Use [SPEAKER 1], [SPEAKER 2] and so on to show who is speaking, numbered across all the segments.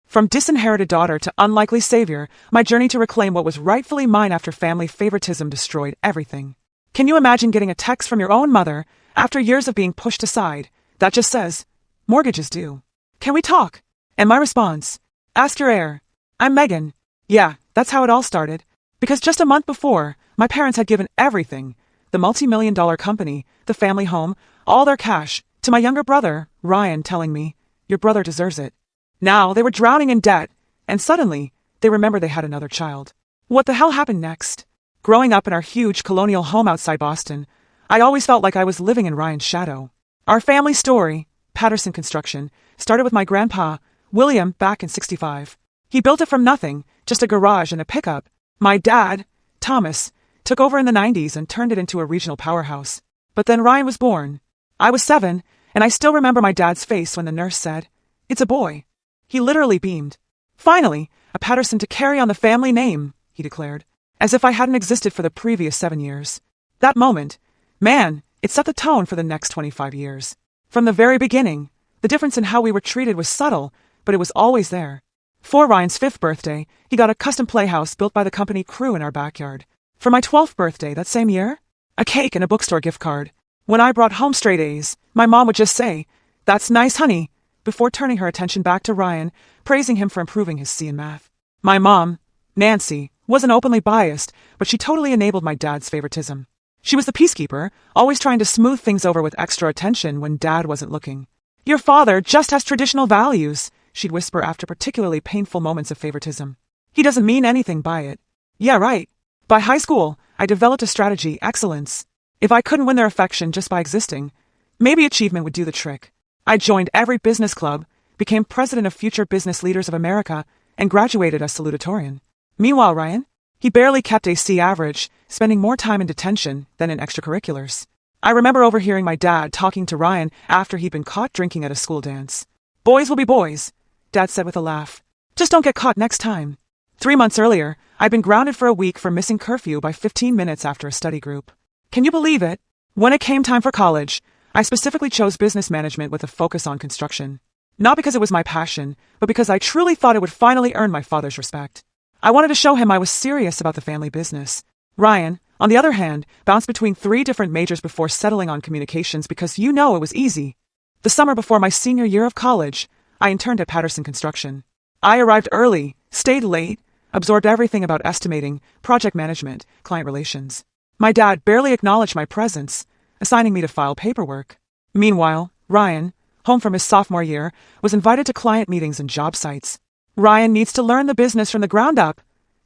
[SPEAKER 1] From disinherited daughter to unlikely savior, my journey to reclaim what was rightfully mine after family favoritism destroyed everything. Can you imagine getting a text from your own mother, after years of being pushed aside, that just says, "Mortgage is due. Can we talk?" And my response, "Ask your heir. I'm Megan." Yeah, that's how it all started. Because just a month before, my parents had given everything, the multi-million-dollar company, the family home, all their cash, to my younger brother, Ryan, telling me, "Your brother deserves it." Now they were drowning in debt, and suddenly, they remembered they had another child. What the hell happened next? Growing up in our huge colonial home outside Boston, I always felt like I was living in Ryan's shadow. Our family story, Patterson Construction, started with my grandpa, William, back in '65. He built it from nothing, just a garage and a pickup. My dad, Thomas, took over in the '90s and turned it into a regional powerhouse. But then Ryan was born. I was 7, and I still remember my dad's face when the nurse said, "It's a boy." He literally beamed. "Finally, a Patterson to carry on the family name," he declared, as if I hadn't existed for the previous 7 years. That moment, man, it set the tone for the next 25 years. From the very beginning, the difference in how we were treated was subtle, but it was always there. For Ryan's 5th birthday, he got a custom playhouse built by the company crew in our backyard. For my 12th birthday that same year, a cake and a bookstore gift card. When I brought home straight A's, my mom would just say, "That's nice, honey," before turning her attention back to Ryan, praising him for improving his C in math. My mom, Nancy, wasn't openly biased, but she totally enabled my dad's favoritism. She was the peacekeeper, always trying to smooth things over with extra attention when Dad wasn't looking. "Your father just has traditional values," she'd whisper after particularly painful moments of favoritism. "He doesn't mean anything by it." Yeah, right. By high school, I developed a strategy, excellence. If I couldn't win their affection just by existing, maybe achievement would do the trick. I joined every business club, became president of Future Business Leaders of America, and graduated as salutatorian. Meanwhile, Ryan, he barely kept a C average, spending more time in detention than in extracurriculars. I remember overhearing my dad talking to Ryan after he'd been caught drinking at a school dance. "Boys will be boys," Dad said with a laugh. "Just don't get caught next time." 3 months earlier, I'd been grounded for a week for missing curfew by 15 minutes after a study group. Can you believe it? When it came time for college, I specifically chose business management with a focus on construction. Not because it was my passion, but because I truly thought it would finally earn my father's respect. I wanted to show him I was serious about the family business. Ryan, on the other hand, bounced between 3 different majors before settling on communications because it was easy. The summer before my senior year of college, I interned at Patterson Construction. I arrived early, stayed late, absorbed everything about estimating, project management, client relations. My dad barely acknowledged my presence, assigning me to file paperwork. Meanwhile, Ryan, home from his sophomore year, was invited to client meetings and job sites. "Ryan needs to learn the business from the ground up,"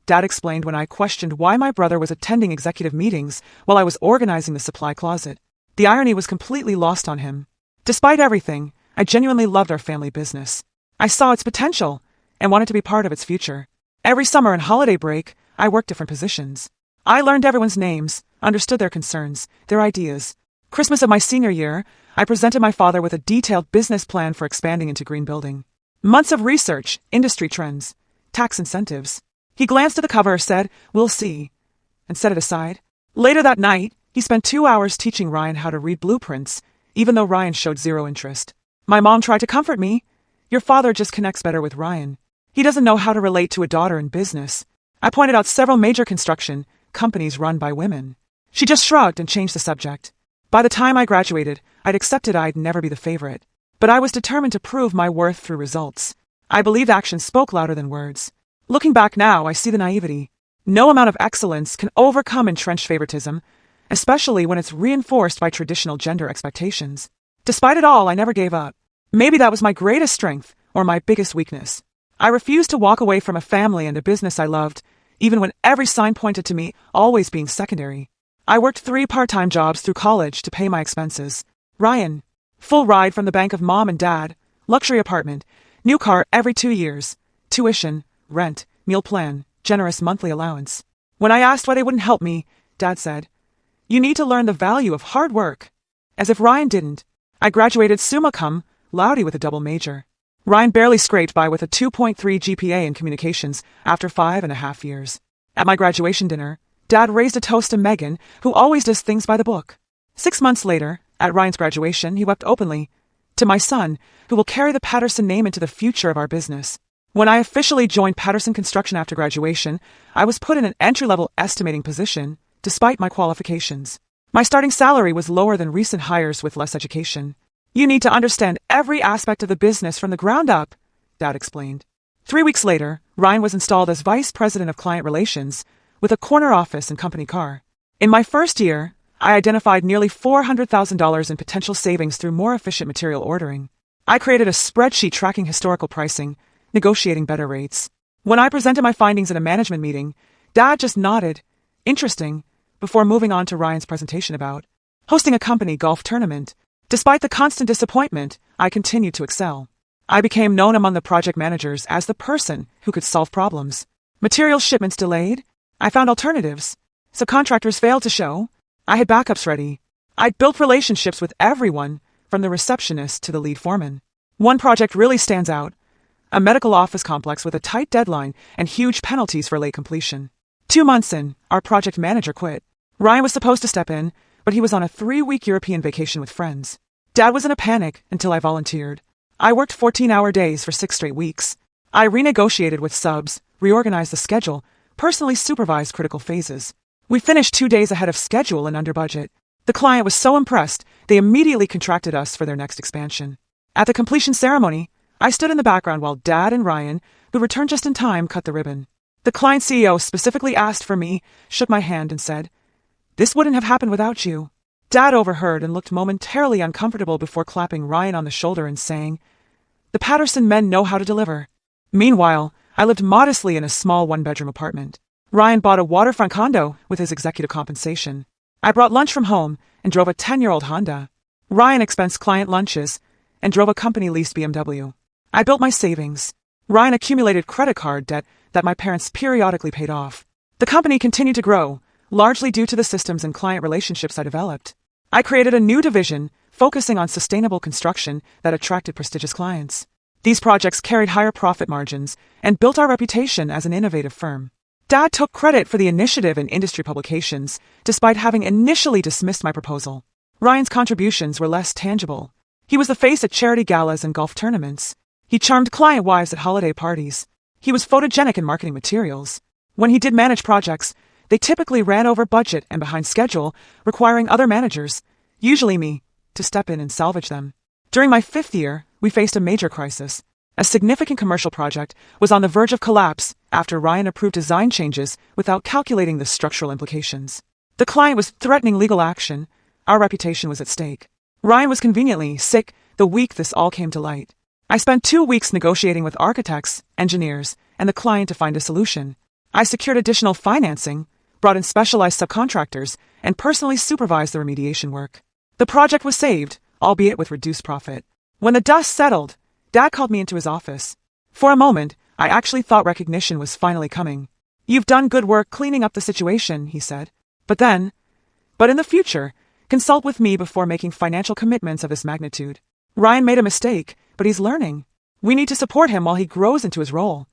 [SPEAKER 1] Dad explained when I questioned why my brother was attending executive meetings while I was organizing the supply closet. The irony was completely lost on him. Despite everything, I genuinely loved our family business. I saw its potential and wanted to be part of its future. Every summer and holiday break, I worked different positions. I learned everyone's names, understood their concerns, their ideas. Christmas of my senior year, I presented my father with a detailed business plan for expanding into green building. Months of research, industry trends, tax incentives. He glanced at the cover, said, "We'll see," and set it aside. Later that night, he spent 2 hours teaching Ryan how to read blueprints, even though Ryan showed zero interest. My mom tried to comfort me. "Your father just connects better with Ryan. He doesn't know how to relate to a daughter in business." I pointed out several major construction companies run by women. She just shrugged and changed the subject. By the time I graduated, I'd accepted I'd never be the favorite. But I was determined to prove my worth through results. I believed actions spoke louder than words. Looking back now, I see the naivety. No amount of excellence can overcome entrenched favoritism, especially when it's reinforced by traditional gender expectations. Despite it all, I never gave up. Maybe that was my greatest strength, or my biggest weakness. I refused to walk away from a family and a business I loved, even when every sign pointed to me always being secondary. I worked 3 part-time jobs through college to pay my expenses. Ryan, full ride from the bank of mom and dad, luxury apartment, new car every 2 years, tuition, rent, meal plan, generous monthly allowance. When I asked why they wouldn't help me, Dad said, "You need to learn the value of hard work." As if Ryan didn't. I graduated summa cum laude with a double major. Ryan barely scraped by with a 2.3 GPA in communications after 5.5 years. At my graduation dinner, Dad raised a toast to Megan, who always does things by the book. 6 months later, at Ryan's graduation, he wept openly. "To my son, who will carry the Patterson name into the future of our business." When I officially joined Patterson Construction after graduation, I was put in an entry-level estimating position, despite my qualifications. My starting salary was lower than recent hires with less education. You need to understand every aspect of the business from the ground up, Dad explained. 3 weeks later, Ryan was installed as Vice President of Client Relations, with a corner office and company car. In my first year, I identified nearly $400,000 in potential savings through more efficient material ordering. I created a spreadsheet tracking historical pricing, negotiating better rates. When I presented my findings at a management meeting, Dad just nodded, interesting, before moving on to Ryan's presentation about hosting a company golf tournament. Despite the constant disappointment, I continued to excel. I became known among the project managers as the person who could solve problems. Material shipments delayed. I found alternatives. Subcontractors failed to show. I had backups ready. I'd built relationships with everyone, from the receptionist to the lead foreman. One project really stands out. A medical office complex with a tight deadline and huge penalties for late completion. 2 months in, our project manager quit. Ryan was supposed to step in, but he was on a 3-week European vacation with friends. Dad was in a panic until I volunteered. I worked 14-hour days for 6 straight weeks. I renegotiated with subs, reorganized the schedule, personally supervised critical phases. We finished 2 days ahead of schedule and under budget. The client was so impressed, they immediately contracted us for their next expansion. At the completion ceremony, I stood in the background while Dad and Ryan, who returned just in time, cut the ribbon. The client CEO specifically asked for me, shook my hand and said, "This wouldn't have happened without you." Dad overheard and looked momentarily uncomfortable before clapping Ryan on the shoulder and saying, "The Patterson men know how to deliver." Meanwhile, I lived modestly in a small 1-bedroom apartment. Ryan bought a waterfront condo with his executive compensation. I brought lunch from home and drove a 10-year-old Honda. Ryan expensed client lunches and drove a company-leased BMW. I built my savings. Ryan accumulated credit card debt that my parents periodically paid off. The company continued to grow, largely due to the systems and client relationships I developed. I created a new division, focusing on sustainable construction that attracted prestigious clients. These projects carried higher profit margins and built our reputation as an innovative firm. Dad took credit for the initiative in industry publications, despite having initially dismissed my proposal. Ryan's contributions were less tangible. He was the face at charity galas and golf tournaments. He charmed client wives at holiday parties. He was photogenic in marketing materials. When he did manage projects, they typically ran over budget and behind schedule, requiring other managers, usually me, to step in and salvage them. During my 5th year, we faced a major crisis. A significant commercial project was on the verge of collapse after Ryan approved design changes without calculating the structural implications. The client was threatening legal action. Our reputation was at stake. Ryan was conveniently sick the week this all came to light. I spent 2 weeks negotiating with architects, engineers, and the client to find a solution. I secured additional financing, brought in specialized subcontractors, and personally supervised the remediation work. The project was saved, albeit with reduced profit. When the dust settled, Dad called me into his office. For a moment, I actually thought recognition was finally coming. "You've done good work cleaning up the situation," he said. But in the future, consult with me before making financial commitments of this magnitude. Ryan made a mistake, but he's learning. We need to support him while he grows into his role.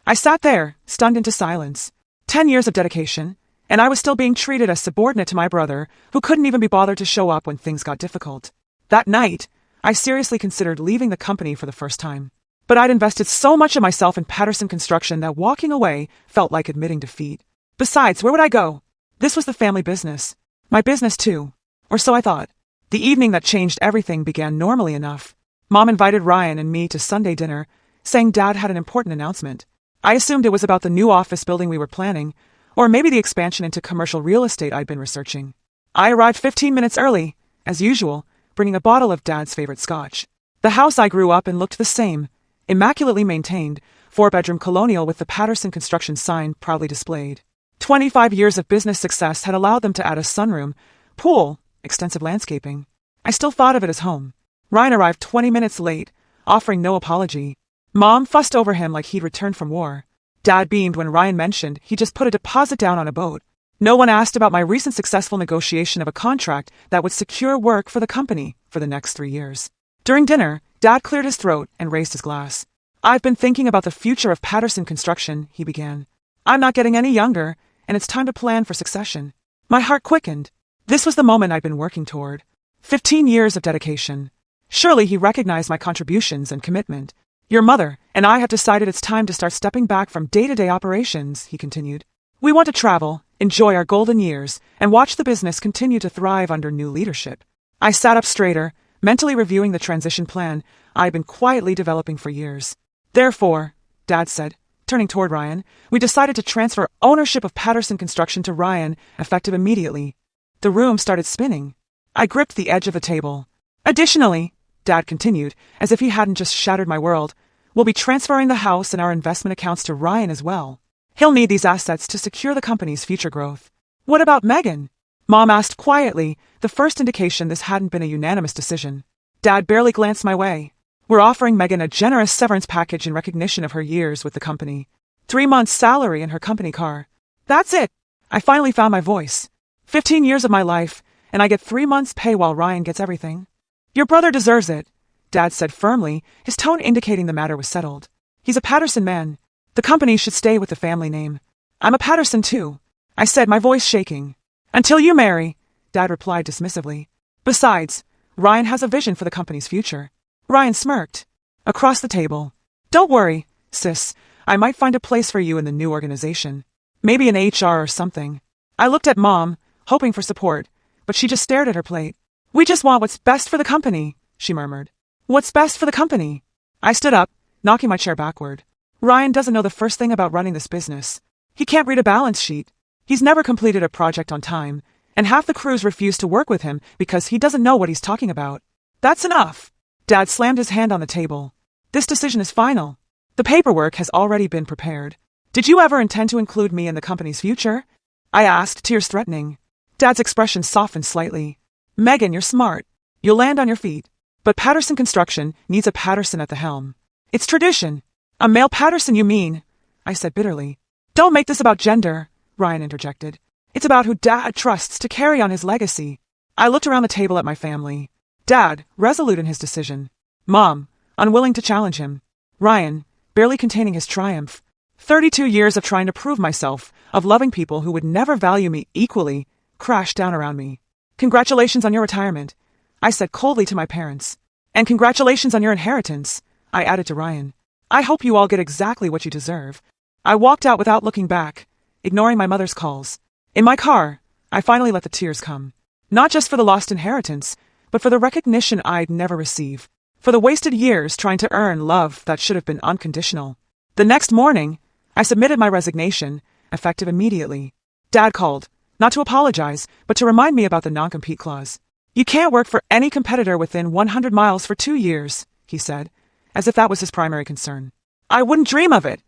[SPEAKER 1] I sat there, stunned into silence. 10 years of dedication, and I was still being treated as subordinate to my brother, who couldn't even be bothered to show up when things got difficult. That night, I seriously considered leaving the company for the first time. But I'd invested so much of myself in Patterson Construction that walking away felt like admitting defeat. Besides, where would I go? This was the family business. My business too. Or so I thought. The evening that changed everything began normally enough. Mom invited Ryan and me to Sunday dinner, saying Dad had an important announcement. I assumed it was about the new office building we were planning, or maybe the expansion into commercial real estate I'd been researching. I arrived 15 minutes early, as usual, bringing a bottle of Dad's favorite scotch. The house I grew up in looked the same, immaculately maintained, 4-bedroom colonial with the Patterson Construction sign proudly displayed. 25 years of business success had allowed them to add a sunroom, pool, extensive landscaping. I still thought of it as home. Ryan arrived 20 minutes late, offering no apology. Mom fussed over him like he'd returned from war. Dad beamed when Ryan mentioned he just put a deposit down on a boat. No one asked about my recent successful negotiation of a contract that would secure work for the company for the next 3 years. During dinner, Dad cleared his throat and raised his glass. "I've been thinking about the future of Patterson Construction," he began. "I'm not getting any younger, and it's time to plan for succession." My heart quickened. This was the moment I'd been working toward. 15 years of dedication. Surely he recognized my contributions and commitment. Your mother and I have decided it's time to start stepping back from day-to-day operations, he continued. We want to travel, enjoy our golden years, and watch the business continue to thrive under new leadership. I sat up straighter, mentally reviewing the transition plan I'd been quietly developing for years. Therefore, Dad said, turning toward Ryan, we decided to transfer ownership of Patterson Construction to Ryan, effective immediately. The room started spinning. I gripped the edge of the table. Additionally, Dad continued, as if he hadn't just shattered my world, we'll be transferring the house and our investment accounts to Ryan as well. He'll need these assets to secure the company's future growth. What about Megan? Mom asked quietly, the first indication this hadn't been a unanimous decision. Dad barely glanced my way. We're offering Megan a generous severance package in recognition of her years with the company. 3 months' salary and her company car. That's it. I finally found my voice. 15 years of my life, and I get 3 months' pay while Ryan gets everything. Your brother deserves it, Dad said firmly, his tone indicating the matter was settled. He's a Patterson man. The company should stay with the family name. I'm a Patterson too, I said, my voice shaking. Until you marry, Dad replied dismissively. Besides, Ryan has a vision for the company's future. Ryan smirked. Across the table. Don't worry, sis, I might find a place for you in the new organization. Maybe in HR or something. I looked at Mom, hoping for support, but she just stared at her plate. We just want what's best for the company, she murmured. What's best for the company? I stood up, knocking my chair backward. Ryan doesn't know the first thing about running this business. He can't read a balance sheet. He's never completed a project on time, and half the crews refuse to work with him because he doesn't know what he's talking about. That's enough. Dad slammed his hand on the table. This decision is final. The paperwork has already been prepared. Did you ever intend to include me in the company's future? I asked, tears threatening. Dad's expression softened slightly. Megan, you're smart. You'll land on your feet. But Patterson Construction needs a Patterson at the helm. It's tradition. A male Patterson, you mean? I said bitterly. Don't make this about gender, Ryan interjected. It's about who Dad trusts to carry on his legacy. I looked around the table at my family. Dad, resolute in his decision. Mom, unwilling to challenge him. Ryan, barely containing his triumph. 32 years of trying to prove myself, of loving people who would never value me equally, crashed down around me. Congratulations on your retirement, I said coldly to my parents. And congratulations on your inheritance, I added to Ryan. I hope you all get exactly what you deserve. I walked out without looking back, ignoring my mother's calls. In my car, I finally let the tears come. Not just for the lost inheritance, but for the recognition I'd never receive. For the wasted years trying to earn love that should have been unconditional. The next morning, I submitted my resignation, effective immediately. Dad called, not to apologize, but to remind me about the non-compete clause. You can't work for any competitor within 100 miles for 2 years, he said, as if that was his primary concern. I wouldn't dream of it,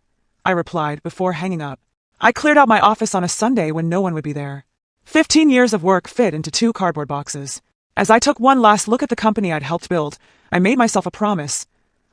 [SPEAKER 1] I replied before hanging up. I cleared out my office on a Sunday when no one would be there. 15 years of work fit into 2 cardboard boxes. As I took one last look at the company I'd helped build, I made myself a promise.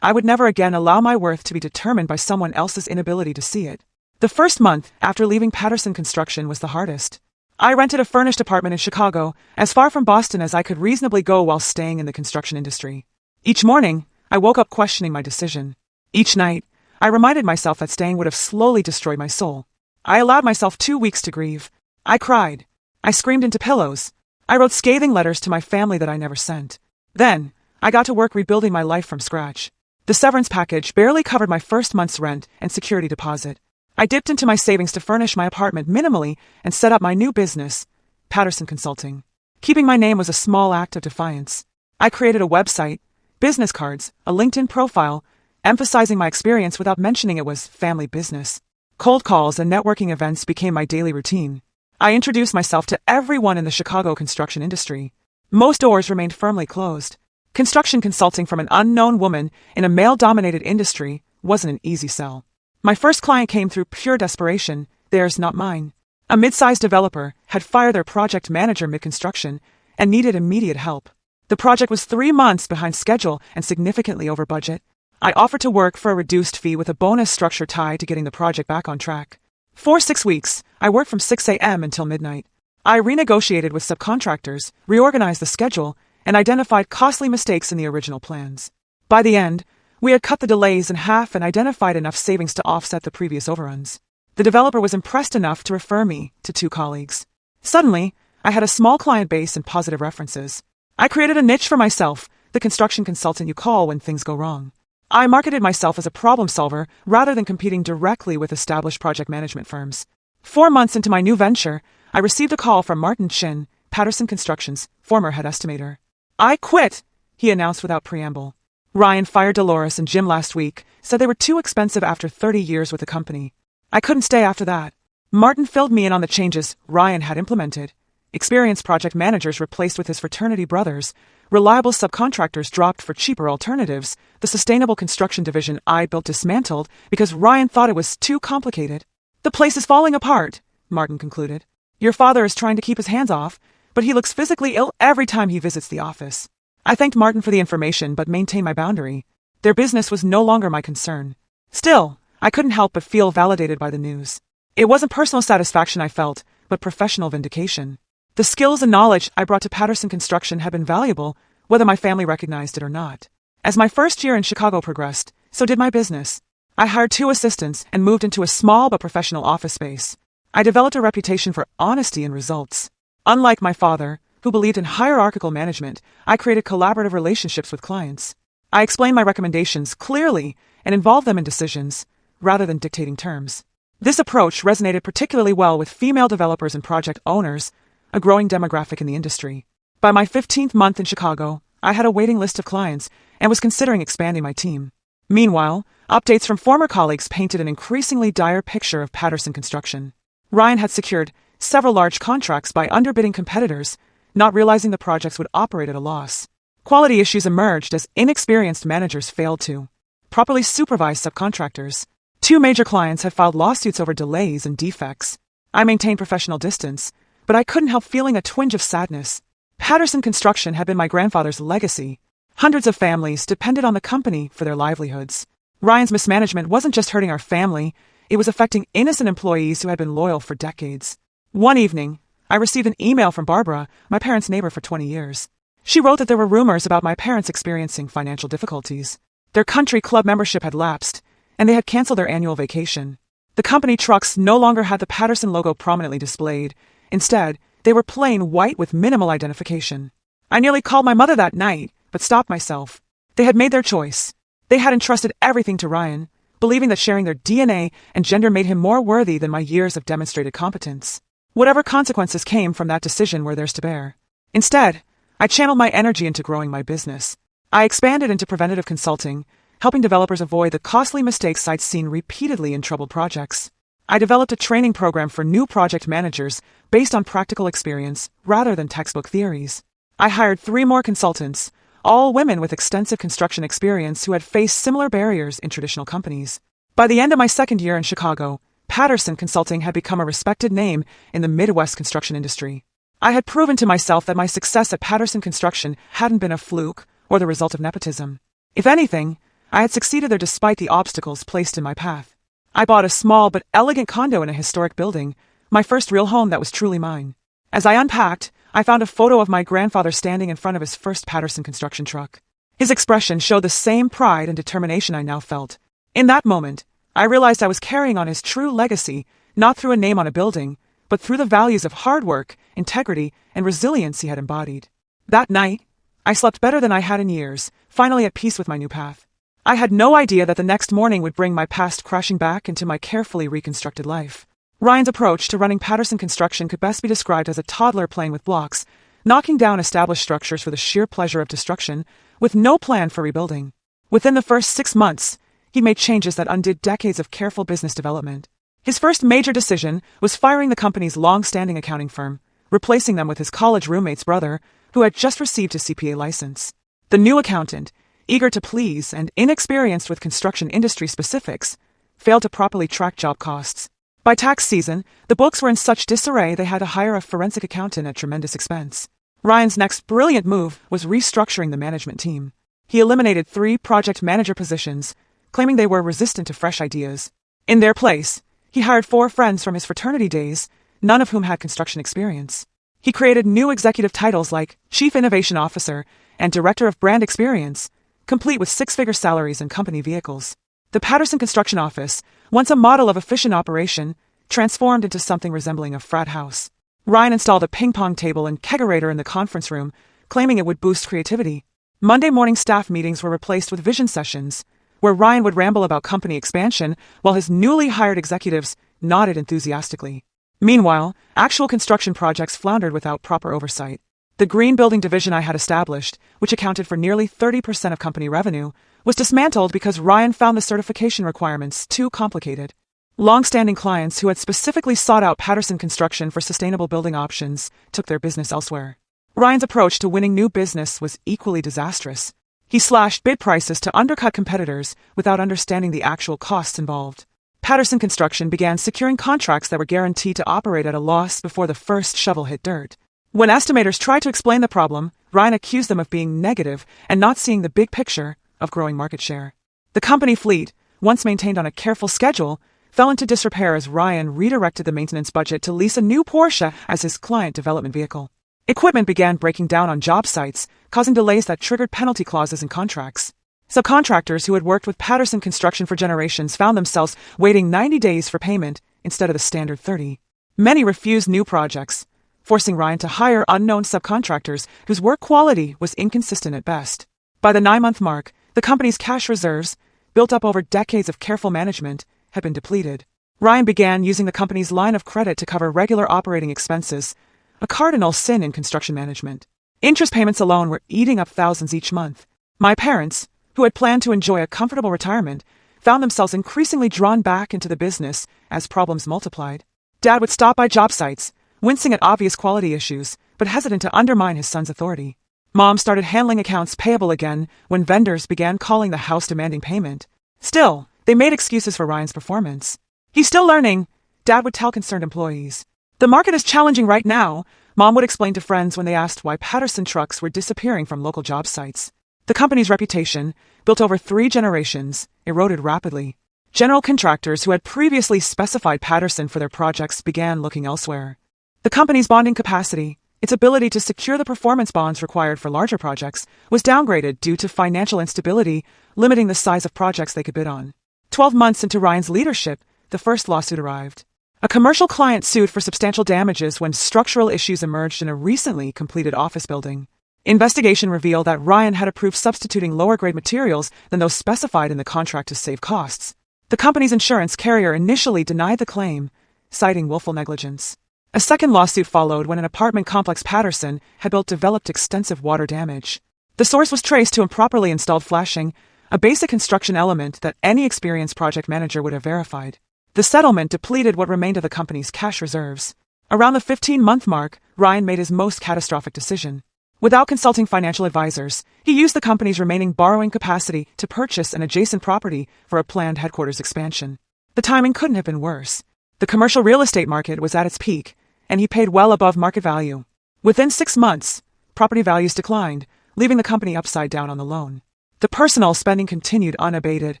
[SPEAKER 1] I would never again allow my worth to be determined by someone else's inability to see it. The first month after leaving Patterson Construction was the hardest. I rented a furnished apartment in Chicago, as far from Boston as I could reasonably go while staying in the construction industry. Each morning, I woke up questioning my decision. Each night, I reminded myself that staying would have slowly destroyed my soul. I allowed myself 2 weeks to grieve. I cried. I screamed into pillows. I wrote scathing letters to my family that I never sent. Then, I got to work rebuilding my life from scratch. The severance package barely covered my first month's rent and security deposit. I dipped into my savings to furnish my apartment minimally and set up my new business, Patterson Consulting. Keeping my name was a small act of defiance. I created a website, business cards, a LinkedIn profile, emphasizing my experience without mentioning it was family business. Cold calls and networking events became my daily routine. I introduced myself to everyone in the Chicago construction industry. Most doors remained firmly closed. Construction consulting from an unknown woman in a male-dominated industry wasn't an easy sell. My first client came through pure desperation, theirs not mine. A mid-sized developer had fired their project manager mid-construction and needed immediate help. The project was 3 months behind schedule and significantly over budget. I offered to work for a reduced fee with a bonus structure tied to getting the project back on track. For 6 weeks, I worked from 6 a.m. until midnight. I renegotiated with subcontractors, reorganized the schedule, and identified costly mistakes in the original plans. By the end, we had cut the delays in half and identified enough savings to offset the previous overruns. The developer was impressed enough to refer me to 2 colleagues. Suddenly, I had a small client base and positive references. I created a niche for myself, the construction consultant you call when things go wrong. I marketed myself as a problem solver rather than competing directly with established project management firms. 4 months into my new venture, I received a call from Martin Chin, Patterson Construction's former head estimator. "I quit," he announced without preamble. "Ryan fired Dolores and Jim last week, said they were too expensive after 30 years with the company. I couldn't stay after that." Martin filled me in on the changes Ryan had implemented. Experienced project managers replaced with his fraternity brothers, reliable subcontractors dropped for cheaper alternatives, the sustainable construction division I built dismantled because Ryan thought it was too complicated. "The place is falling apart," Martin concluded. "Your father is trying to keep his hands off, but he looks physically ill every time he visits the office." I thanked Martin for the information but maintained my boundary. Their business was no longer my concern. Still, I couldn't help but feel validated by the news. It wasn't personal satisfaction I felt, but professional vindication. The skills and knowledge I brought to Patterson Construction had been valuable, whether my family recognized it or not. As my first year in Chicago progressed, so did my business. I hired 2 assistants and moved into a small but professional office space. I developed a reputation for honesty and results. Unlike my father, who believed in hierarchical management, I created collaborative relationships with clients. I explained my recommendations clearly and involved them in decisions, rather than dictating terms. This approach resonated particularly well with female developers and project owners, a growing demographic in the industry. By my 15th month in Chicago, I had a waiting list of clients and was considering expanding my team. Meanwhile, updates from former colleagues painted an increasingly dire picture of Patterson Construction. Ryan had secured several large contracts by underbidding competitors, not realizing the projects would operate at a loss. Quality issues emerged as inexperienced managers failed to properly supervise subcontractors. 2 major clients had filed lawsuits over delays and defects. I maintained professional distance, but I couldn't help feeling a twinge of sadness. Patterson Construction had been my grandfather's legacy. Hundreds of families depended on the company for their livelihoods. Ryan's mismanagement wasn't just hurting our family, it was affecting innocent employees who had been loyal for decades. One evening, I received an email from Barbara, my parents' neighbor for 20 years. She wrote that there were rumors about my parents experiencing financial difficulties. Their country club membership had lapsed, and they had canceled their annual vacation. The company trucks no longer had the Patterson logo prominently displayed. Instead, they were plain white with minimal identification. I nearly called my mother that night, but stopped myself. They had made their choice. They had entrusted everything to Ryan, believing that sharing their DNA and gender made him more worthy than my years of demonstrated competence. Whatever consequences came from that decision were theirs to bear. Instead, I channeled my energy into growing my business. I expanded into preventative consulting, helping developers avoid the costly mistakes I'd seen repeatedly in troubled projects. I developed a training program for new project managers based on practical experience rather than textbook theories. I hired 3 more consultants, all women with extensive construction experience who had faced similar barriers in traditional companies. By the end of my 2nd year in Chicago, Patterson Consulting had become a respected name in the Midwest construction industry. I had proven to myself that my success at Patterson Construction hadn't been a fluke or the result of nepotism. If anything, I had succeeded there despite the obstacles placed in my path. I bought a small but elegant condo in a historic building, my first real home that was truly mine. As I unpacked, I found a photo of my grandfather standing in front of his first Patterson Construction truck. His expression showed the same pride and determination I now felt. In that moment, I realized I was carrying on his true legacy, not through a name on a building, but through the values of hard work, integrity, and resilience he had embodied. That night, I slept better than I had in years, finally at peace with my new path. I had no idea that the next morning would bring my past crashing back into my carefully reconstructed life. Ryan's approach to running Patterson Construction could best be described as a toddler playing with blocks, knocking down established structures for the sheer pleasure of destruction, with no plan for rebuilding. Within the first 6 months, he made changes that undid decades of careful business development. His first major decision was firing the company's long-standing accounting firm, replacing them with his college roommate's brother, who had just received his CPA license. The new accountant, eager to please and inexperienced with construction industry specifics, failed to properly track job costs. By tax season, the books were in such disarray they had to hire a forensic accountant at tremendous expense. Ryan's next brilliant move was restructuring the management team. He eliminated 3 project manager positions, claiming they were resistant to fresh ideas. In their place, he hired 4 friends from his fraternity days, none of whom had construction experience. He created new executive titles like Chief Innovation Officer and Director of Brand Experience, complete with 6-figure salaries and company vehicles. The Patterson Construction Office, once a model of efficient operation, transformed into something resembling a frat house. Ryan installed a ping-pong table and kegerator in the conference room, claiming it would boost creativity. Monday morning staff meetings were replaced with vision sessions, where Ryan would ramble about company expansion while his newly hired executives nodded enthusiastically. Meanwhile, actual construction projects floundered without proper oversight. The green building division I had established, which accounted for nearly 30% of company revenue, was dismantled because Ryan found the certification requirements too complicated. Long-standing clients who had specifically sought out Patterson Construction for sustainable building options took their business elsewhere. Ryan's approach to winning new business was equally disastrous. He slashed bid prices to undercut competitors without understanding the actual costs involved. Patterson Construction began securing contracts that were guaranteed to operate at a loss before the first shovel hit dirt. When estimators tried to explain the problem, Ryan accused them of being negative and not seeing the big picture of growing market share. The company fleet, once maintained on a careful schedule, fell into disrepair as Ryan redirected the maintenance budget to lease a new Porsche as his client development vehicle. Equipment began breaking down on job sites, causing delays that triggered penalty clauses in contracts. Subcontractors who had worked with Patterson Construction for generations found themselves waiting 90 days for payment instead of the standard 30. Many refused new projects, forcing Ryan to hire unknown subcontractors whose work quality was inconsistent at best. By the 9-month mark, the company's cash reserves, built up over decades of careful management, had been depleted. Ryan began using the company's line of credit to cover regular operating expenses, a cardinal sin in construction management. Interest payments alone were eating up thousands each month. My parents, who had planned to enjoy a comfortable retirement, found themselves increasingly drawn back into the business as problems multiplied. Dad would stop by job sites, wincing at obvious quality issues, but hesitant to undermine his son's authority. Mom started handling accounts payable again when vendors began calling the house demanding payment. Still, they made excuses for Ryan's performance. He's still learning, Dad would tell concerned employees. The market is challenging right now, Mom would explain to friends when they asked why Patterson trucks were disappearing from local job sites. The company's reputation, built over 3 generations, eroded rapidly. General contractors who had previously specified Patterson for their projects began looking elsewhere. The company's bonding capacity, its ability to secure the performance bonds required for larger projects, was downgraded due to financial instability, limiting the size of projects they could bid on. 12 months into Ryan's leadership, the first lawsuit arrived. A commercial client sued for substantial damages when structural issues emerged in a recently completed office building. Investigation revealed that Ryan had approved substituting lower-grade materials than those specified in the contract to save costs. The company's insurance carrier initially denied the claim, citing willful negligence. A second lawsuit followed when an apartment complex Patterson had built developed extensive water damage. The source was traced to improperly installed flashing, a basic construction element that any experienced project manager would have verified. The settlement depleted what remained of the company's cash reserves. Around the 15-month mark, Ryan made his most catastrophic decision. Without consulting financial advisors, he used the company's remaining borrowing capacity to purchase an adjacent property for a planned headquarters expansion. The timing couldn't have been worse. The commercial real estate market was at its peak, and he paid well above market value. Within 6 months, property values declined, leaving the company upside down on the loan. The personal spending continued unabated.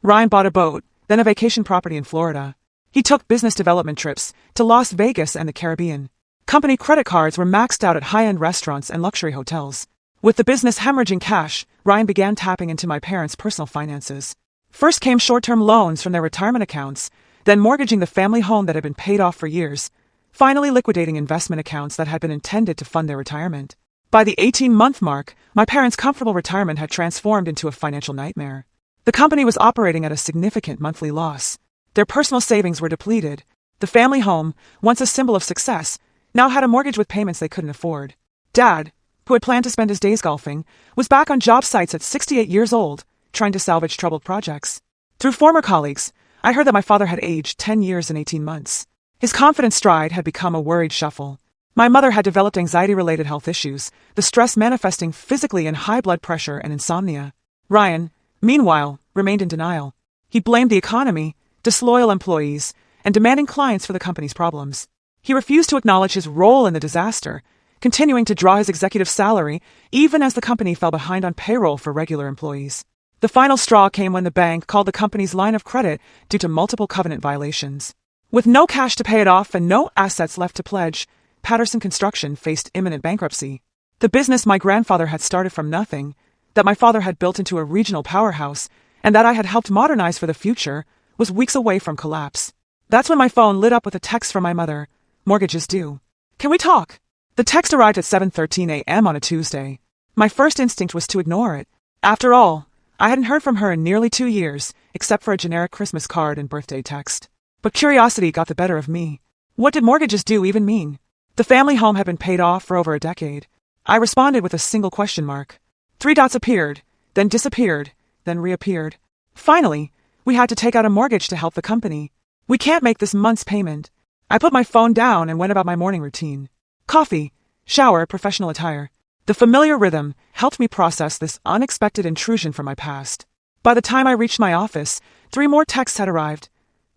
[SPEAKER 1] Ryan bought a boat, then a vacation property in Florida. He took business development trips to Las Vegas and the Caribbean. Company credit cards were maxed out at high-end restaurants and luxury hotels. With the business hemorrhaging cash, Ryan began tapping into my parents' personal finances. First came short-term loans from their retirement accounts, then mortgaging the family home that had been paid off for years, finally liquidating investment accounts that had been intended to fund their retirement. By the 18-month mark, my parents' comfortable retirement had transformed into a financial nightmare. The company was operating at a significant monthly loss. Their personal savings were depleted. The family home, once a symbol of success, now had a mortgage with payments they couldn't afford. Dad, who had planned to spend his days golfing, was back on job sites at 68 years old, trying to salvage troubled projects. Through former colleagues, I heard that my father had aged 10 years and 18 months. His confident stride had become a worried shuffle. My mother had developed anxiety-related health issues, the stress manifesting physically in high blood pressure and insomnia. Ryan, meanwhile, remained in denial. He blamed the economy, disloyal employees, and demanding clients for the company's problems. He refused to acknowledge his role in the disaster, continuing to draw his executive salary even as the company fell behind on payroll for regular employees. The final straw came when the bank called the company's line of credit due to multiple covenant violations. With no cash to pay it off and no assets left to pledge, Patterson Construction faced imminent bankruptcy. The business my grandfather had started from nothing, that my father had built into a regional powerhouse, and that I had helped modernize for the future, was weeks away from collapse. That's when my phone lit up with a text from my mother. Mortgage is due. Can we talk? The text arrived at 7:13 a.m. on a Tuesday. My first instinct was to ignore it. After all, I hadn't heard from her in nearly 2 years, except for a generic Christmas card and birthday text. But curiosity got the better of me. What did mortgages do even mean? The family home had been paid off for over a decade. I responded with a single question mark. 3 dots appeared, then disappeared, then reappeared. Finally, we had to take out a mortgage to help the company. We can't make this month's payment. I put my phone down and went about my morning routine. Coffee, shower, professional attire. The familiar rhythm helped me process this unexpected intrusion from my past. By the time I reached my office, 3 more texts had arrived.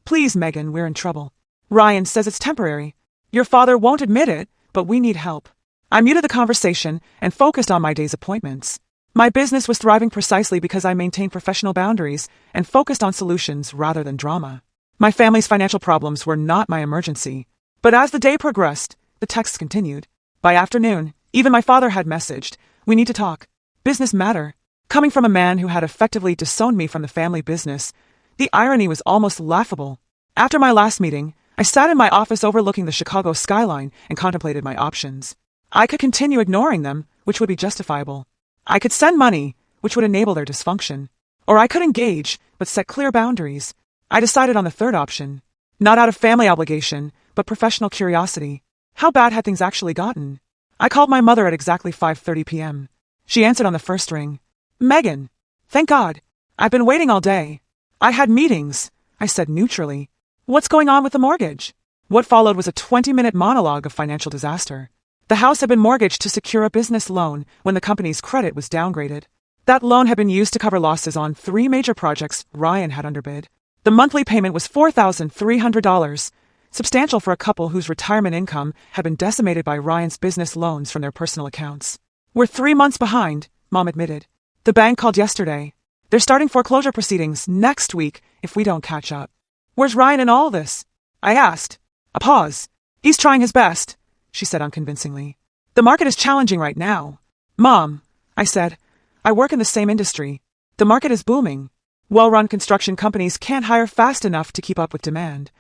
[SPEAKER 1] Please, Megan, we're in trouble. Ryan says it's temporary. Your father won't admit it, but we need help. I muted the conversation and focused on my day's appointments. My business was thriving precisely because I maintained professional boundaries and focused on solutions rather than drama. My family's financial problems were not my emergency. But as the day progressed, the texts continued. By afternoon, even my father had messaged, "We need to talk. Business matter." Coming from a man who had effectively disowned me from the family business, the irony was almost laughable. After my last meeting, I sat in my office overlooking the Chicago skyline and contemplated my options. I could continue ignoring them, which would be justifiable. I could send money, which would enable their dysfunction. Or I could engage, but set clear boundaries. I decided on the third option. Not out of family obligation, but professional curiosity. How bad had things actually gotten? I called my mother at exactly 5:30 p.m. She answered on the first ring. "Megan, thank God. I've been waiting all day." "I had meetings," I said neutrally. "What's going on with the mortgage?" What followed was a 20-minute monologue of financial disaster. The house had been mortgaged to secure a business loan when the company's credit was downgraded. That loan had been used to cover losses on 3 major projects Ryan had underbid. The monthly payment was $4,300, substantial for a couple whose retirement income had been decimated by Ryan's business loans from their personal accounts. "We're 3 months behind," Mom admitted. "The bank called yesterday. They're starting foreclosure proceedings next week if we don't catch up." "Where's Ryan in all this?" I asked. A pause. "He's trying his best," she said unconvincingly. "The market is challenging right now." "Mom," I said, "I work in the same industry. The market is booming. Well-run construction companies can't hire fast enough to keep up with demand."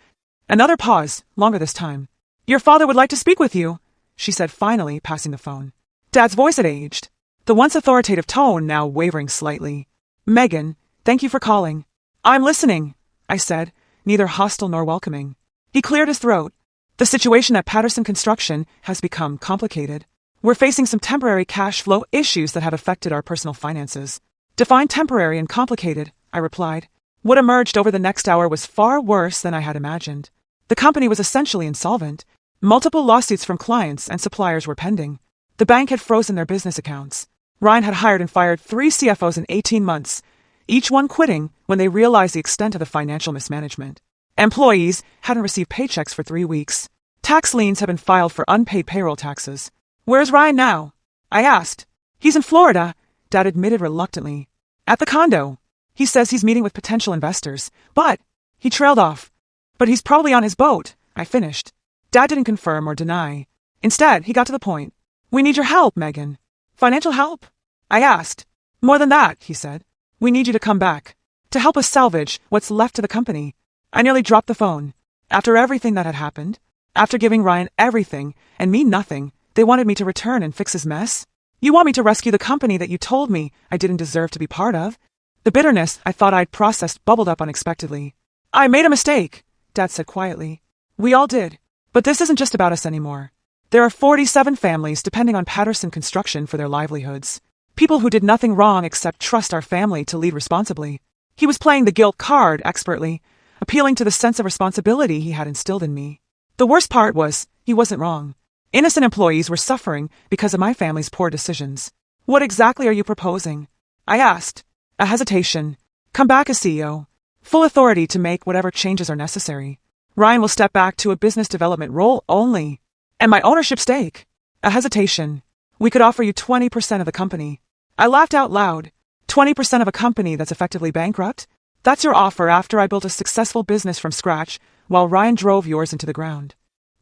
[SPEAKER 1] Another pause, longer this time. "Your father would like to speak with you," she said finally, passing the phone. Dad's voice had aged, the once authoritative tone now wavering slightly. "Megan, thank you for calling." "I'm listening," I said, neither hostile nor welcoming. He cleared his throat. "The situation at Patterson Construction has become complicated. We're facing some temporary cash flow issues that have affected our personal finances." "Define temporary and complicated," I replied. What emerged over the next hour was far worse than I had imagined. The company was essentially insolvent. Multiple lawsuits from clients and suppliers were pending. The bank had frozen their business accounts. Ryan had hired and fired 3 CFOs in 18 months, each one quitting when they realized the extent of the financial mismanagement. Employees hadn't received paychecks for 3 weeks. Tax liens had been filed for unpaid payroll taxes. "Where's Ryan now?" I asked. "He's in Florida," Dad admitted reluctantly. "At the condo. He says he's meeting with potential investors, but..." He trailed off. "But he's probably on his boat," I finished. Dad didn't confirm or deny. Instead, he got to the point. "We need your help, Megan." "Financial help?" I asked. "More than that," he said. "We need you to come back. To help us salvage what's left to the company." I nearly dropped the phone. After everything that had happened, after giving Ryan everything and me nothing, they wanted me to return and fix his mess? "You want me to rescue the company that you told me I didn't deserve to be part of?" The bitterness I thought I'd processed bubbled up unexpectedly. "I made a mistake," Dad said quietly. "We all did. But this isn't just about us anymore. There are 47 families depending on Patterson Construction for their livelihoods. People who did nothing wrong except trust our family to lead responsibly." He was playing the guilt card expertly, appealing to the sense of responsibility he had instilled in me. The worst part was, he wasn't wrong. Innocent employees were suffering because of my family's poor decisions. "What exactly are you proposing?" I asked. A hesitation. "Come back as CEO. Full authority to make whatever changes are necessary. Ryan will step back to a business development role only. And my ownership stake." A hesitation. "We could offer you 20% of the company." I laughed out loud. 20% of a company that's effectively bankrupt? That's your offer after I built a successful business from scratch while Ryan drove yours into the ground.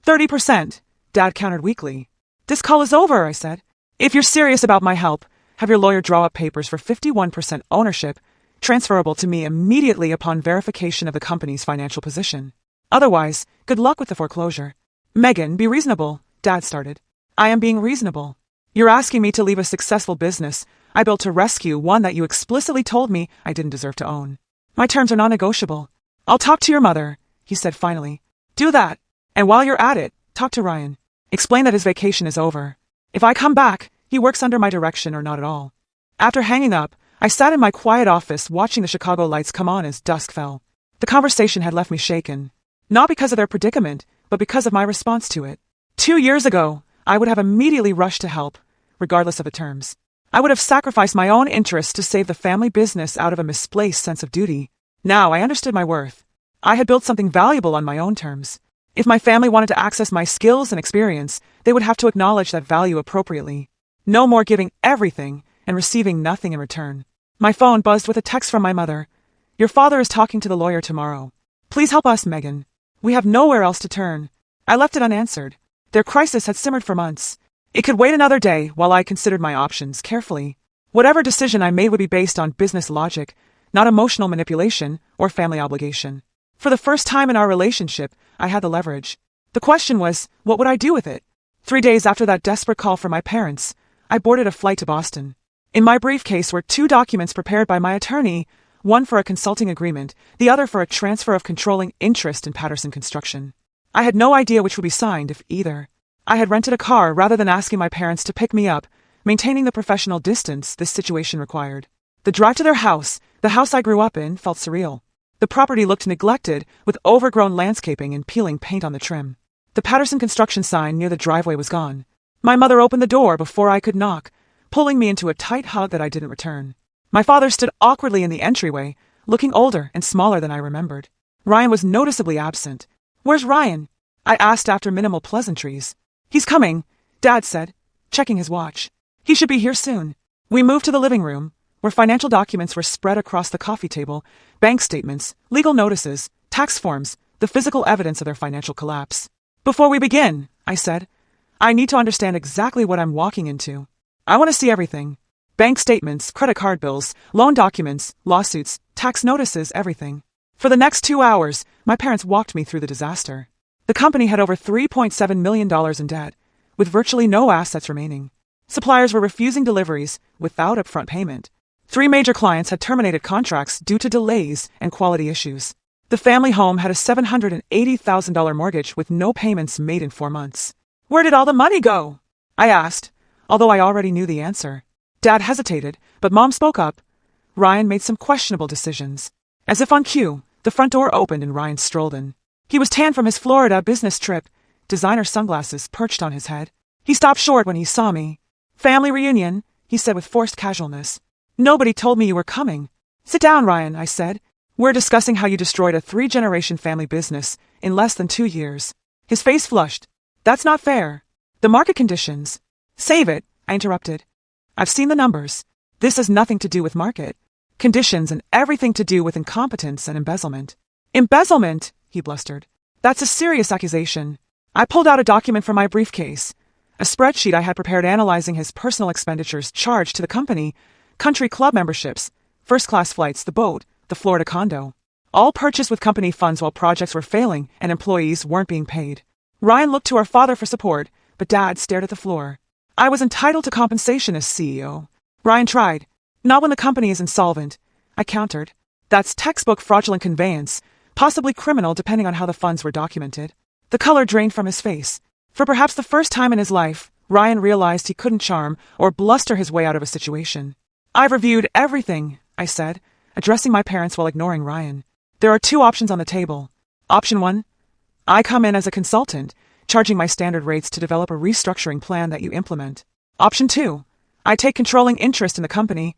[SPEAKER 1] 30%, Dad countered weakly. "This call is over," I said. "If you're serious about my help, have your lawyer draw up papers for 51% ownership, transferable to me immediately upon verification of the company's financial position. Otherwise, good luck with the foreclosure." "Megan, be reasonable," Dad started. "I am being reasonable. You're asking me to leave a successful business I built to rescue one that you explicitly told me I didn't deserve to own. My terms are non-negotiable. I'll talk to your mother, he said finally. Do that. And while you're at it, talk to Ryan. Explain that his vacation is over. If I come back, he works under my direction or not at all. After hanging up, I sat in my quiet office watching the Chicago lights come on as dusk fell. The conversation had left me shaken. Not because of their predicament, but because of my response to it. 2 years ago, I would have immediately rushed to help, regardless of the terms. I would have sacrificed my own interests to save the family business out of a misplaced sense of duty. Now I understood my worth. I had built something valuable on my own terms. If my family wanted to access my skills and experience, they would have to acknowledge that value appropriately. No more giving everything and receiving nothing in return. My phone buzzed with a text from my mother. Your father is talking to the lawyer tomorrow. Please help us, Megan. We have nowhere else to turn. I left it unanswered. Their crisis had simmered for months. It could wait another day while I considered my options carefully. Whatever decision I made would be based on business logic, not emotional manipulation or family obligation. For the first time in our relationship, I had the leverage. The question was, what would I do with it? 3 days after that desperate call from my parents, I boarded a flight to Boston. In my briefcase were 2 documents prepared by my attorney, one for a consulting agreement, the other for a transfer of controlling interest in Patterson Construction. I had no idea which would be signed, if either. I had rented a car rather than asking my parents to pick me up, maintaining the professional distance this situation required. The drive to their house, the house I grew up in, felt surreal. The property looked neglected, with overgrown landscaping and peeling paint on the trim. The Patterson Construction sign near the driveway was gone. My mother opened the door before I could knock, pulling me into a tight hug that I didn't return. My father stood awkwardly in the entryway, looking older and smaller than I remembered. Ryan was noticeably absent. Where's Ryan? I asked after minimal pleasantries. He's coming, Dad said, checking his watch. He should be here soon. We moved to the living room, where financial documents were spread across the coffee table, bank statements, legal notices, tax forms, the physical evidence of their financial collapse. Before we begin, I said, I need to understand exactly what I'm walking into. I want to see everything. Bank statements, credit card bills, loan documents, lawsuits, tax notices, everything. For the next 2 hours, my parents walked me through the disaster. The company had over $3.7 million in debt, with virtually no assets remaining. Suppliers were refusing deliveries without upfront payment. 3 major clients had terminated contracts due to delays and quality issues. The family home had a $780,000 mortgage with no payments made in 4 months. Where did all the money go? I asked, although I already knew the answer. Dad hesitated, but Mom spoke up. Ryan made some questionable decisions. As if on cue, the front door opened and Ryan strolled in. He was tan from his Florida business trip, designer sunglasses perched on his head. He stopped short when he saw me. Family reunion, he said with forced casualness. Nobody told me you were coming. Sit down, Ryan, I said. We're discussing how you destroyed a 3-generation family business in less than 2 years. His face flushed. That's not fair. The market conditions. Save it, I interrupted. I've seen the numbers. This has nothing to do with market conditions and everything to do with incompetence and embezzlement. Embezzlement, he blustered. That's a serious accusation. I pulled out a document from my briefcase, a spreadsheet I had prepared analyzing his personal expenditures charged to the company, country club memberships, first-class flights, the boat, the Florida condo. All purchased with company funds while projects were failing and employees weren't being paid. Ryan looked to our father for support, but Dad stared at the floor. I was entitled to compensation as CEO. Ryan tried. Not when the company is insolvent, I countered. That's textbook fraudulent conveyance, possibly criminal depending on how the funds were documented. The color drained from his face. For perhaps the first time in his life, Ryan realized he couldn't charm or bluster his way out of a situation. I've reviewed everything, I said, addressing my parents while ignoring Ryan. There are 2 options on the table. Option 1, I come in as a consultant, charging my standard rates to develop a restructuring plan that you implement. Option 2, I take controlling interest in the company,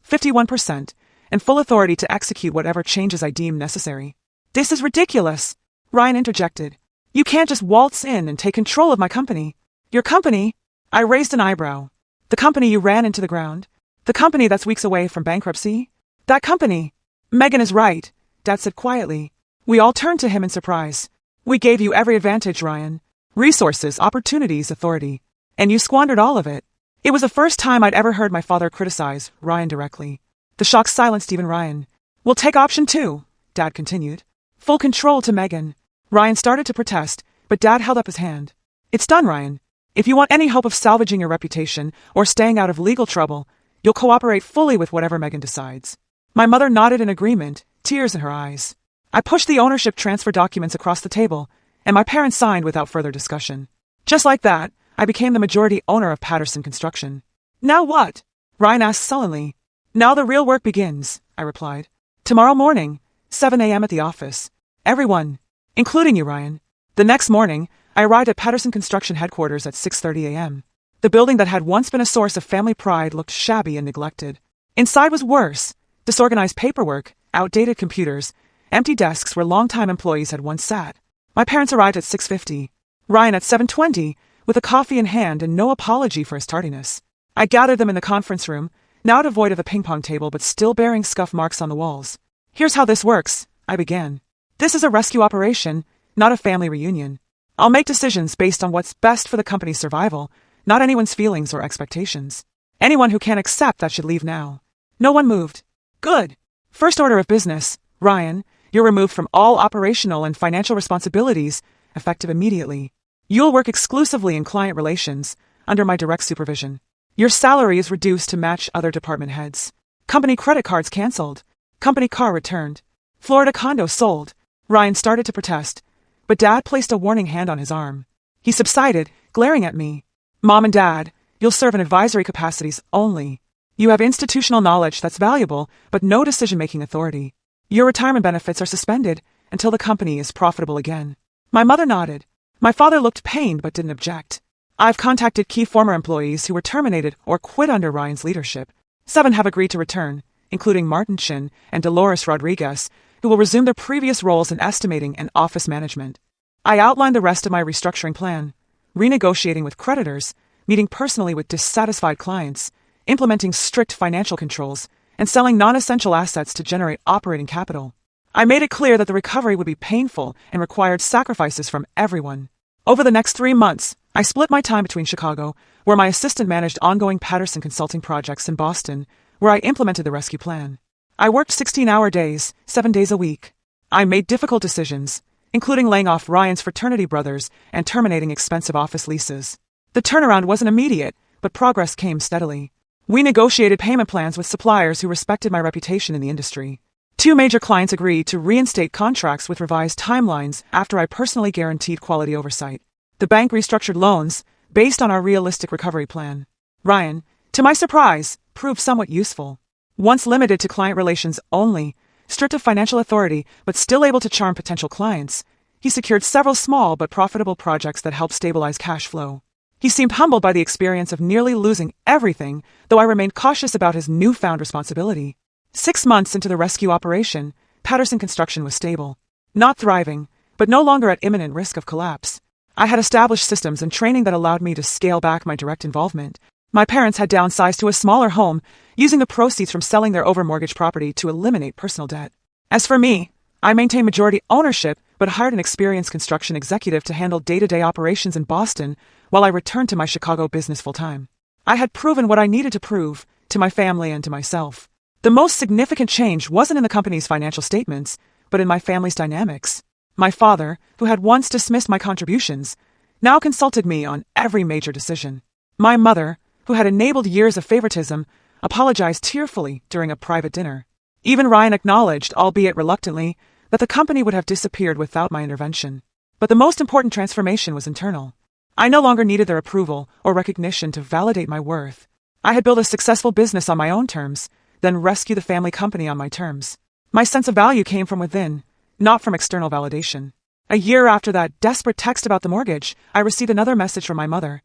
[SPEAKER 1] 51%, and full authority to execute whatever changes I deem necessary. This is ridiculous, Ryan interjected. You can't just waltz in and take control of my company. Your company? I raised an eyebrow. The company you ran into the ground? The company that's weeks away from bankruptcy? That company. Megan is right, Dad said quietly. We all turned to him in surprise. We gave you every advantage, Ryan. Resources, opportunities, authority. And you squandered all of it. It was the first time I'd ever heard my father criticize Ryan directly. The shock silenced even Ryan. We'll take option 2, Dad continued. Full control to Megan. Ryan started to protest, but Dad held up his hand. It's done, Ryan. If you want any hope of salvaging your reputation or staying out of legal trouble, You'll cooperate fully with whatever Megan decides. My mother nodded in agreement, tears in her eyes. I pushed the ownership transfer documents across the table, and my parents signed without further discussion. Just like that, I became the majority owner of Patterson Construction. Now what? Ryan asked sullenly. Now the real work begins, I replied. Tomorrow morning, 7 a.m. at the office. Everyone, including you, Ryan. The next morning, I arrived at Patterson Construction headquarters at 6:30 a.m. The building that had once been a source of family pride looked shabby and neglected. Inside was worse. Disorganized paperwork, outdated computers, empty desks where longtime employees had once sat. My parents arrived at 6:50. Ryan at 7:20, with a coffee in hand and no apology for his tardiness. I gathered them in the conference room, now devoid of a ping-pong table but still bearing scuff marks on the walls. Here's how this works, I began. This is a rescue operation, not a family reunion. I'll make decisions based on what's best for the company's survival, not anyone's feelings or expectations. Anyone who can't accept that should leave now. No one moved. Good. First order of business, Ryan, you're removed from all operational and financial responsibilities, effective immediately. You'll work exclusively in client relations, under my direct supervision. Your salary is reduced to match other department heads. Company credit cards canceled. Company car returned. Florida condo sold. Ryan started to protest, but Dad placed a warning hand on his arm. He subsided, glaring at me. Mom and Dad, you'll serve in advisory capacities only. You have institutional knowledge that's valuable, but no decision-making authority. Your retirement benefits are suspended until the company is profitable again. My mother nodded. My father looked pained but didn't object. I've contacted key former employees who were terminated or quit under Ryan's leadership. 7 have agreed to return, including Martin Chin and Dolores Rodriguez, who will resume their previous roles in estimating and office management. I outlined the rest of my restructuring plan, renegotiating with creditors, meeting personally with dissatisfied clients, implementing strict financial controls, and selling non-essential assets to generate operating capital. I made it clear that the recovery would be painful and required sacrifices from everyone. Over the next 3 months, I split my time between Chicago, where my assistant managed ongoing Patterson consulting projects, in Boston, where I implemented the rescue plan. I worked 16-hour days, 7 days a week. I made difficult decisions, including laying off Ryan's fraternity brothers and terminating expensive office leases. The turnaround wasn't immediate, but progress came steadily. We negotiated payment plans with suppliers who respected my reputation in the industry. 2 major clients agreed to reinstate contracts with revised timelines after I personally guaranteed quality oversight. The bank restructured loans based on our realistic recovery plan. Ryan, to my surprise, proved somewhat useful. Once limited to client relations only, strict of financial authority but still able to charm potential clients, he secured several small but profitable projects that helped stabilize cash flow. He seemed humbled by the experience of nearly losing everything, though I remained cautious about his newfound responsibility. 6 months into the rescue operation, Patterson Construction was stable. Not thriving, but no longer at imminent risk of collapse. I had established systems and training that allowed me to scale back my direct involvement. My parents had downsized to a smaller home, using the proceeds from selling their over-mortgaged property to eliminate personal debt. As for me, I maintained majority ownership, but hired an experienced construction executive to handle day-to-day operations in Boston while I returned to my Chicago business full-time. I had proven what I needed to prove, to my family and to myself. The most significant change wasn't in the company's financial statements, but in my family's dynamics. My father, who had once dismissed my contributions, now consulted me on every major decision. My mother, who had enabled years of favoritism, apologized tearfully during a private dinner. Even Ryan acknowledged, albeit reluctantly, that the company would have disappeared without my intervention. But the most important transformation was internal. I no longer needed their approval or recognition to validate my worth. I had built a successful business on my own terms, then rescue the family company on my terms. My sense of value came from within, not from external validation. A year after that desperate text about the mortgage, I received another message from my mother.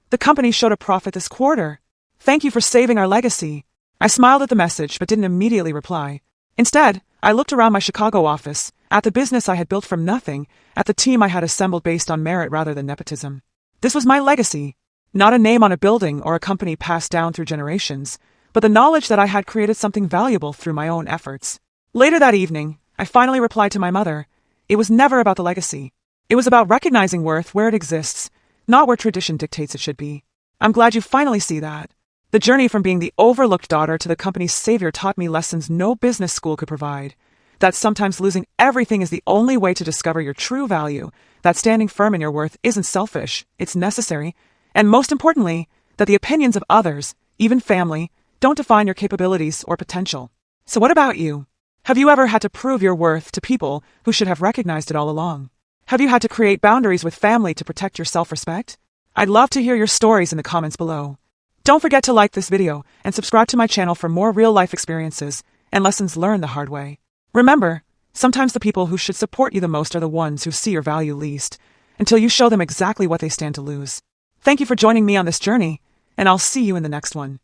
[SPEAKER 1] The company showed a profit this quarter. Thank you for saving our legacy. I smiled at the message but didn't immediately reply. Instead, I looked around my Chicago office, at the business I had built from nothing, at the team I had assembled based on merit rather than nepotism. This was my legacy, not a name on a building or a company passed down through generations, but the knowledge that I had created something valuable through my own efforts. Later that evening, I finally replied to my mother. It was never about the legacy. It was about recognizing worth where it exists, not where tradition dictates it should be. I'm glad you finally see that. The journey from being the overlooked daughter to the company's savior taught me lessons no business school could provide. That sometimes losing everything is the only way to discover your true value, that standing firm in your worth isn't selfish, it's necessary, and most importantly, that the opinions of others, even family, don't define your capabilities or potential. So what about you? Have you ever had to prove your worth to people who should have recognized it all along? Have you had to create boundaries with family to protect your self-respect? I'd love to hear your stories in the comments below. Don't forget to like this video and subscribe to my channel for more real-life experiences and lessons learned the hard way. Remember, sometimes the people who should support you the most are the ones who see your value least, until you show them exactly what they stand to lose. Thank you for joining me on this journey, and I'll see you in the next one.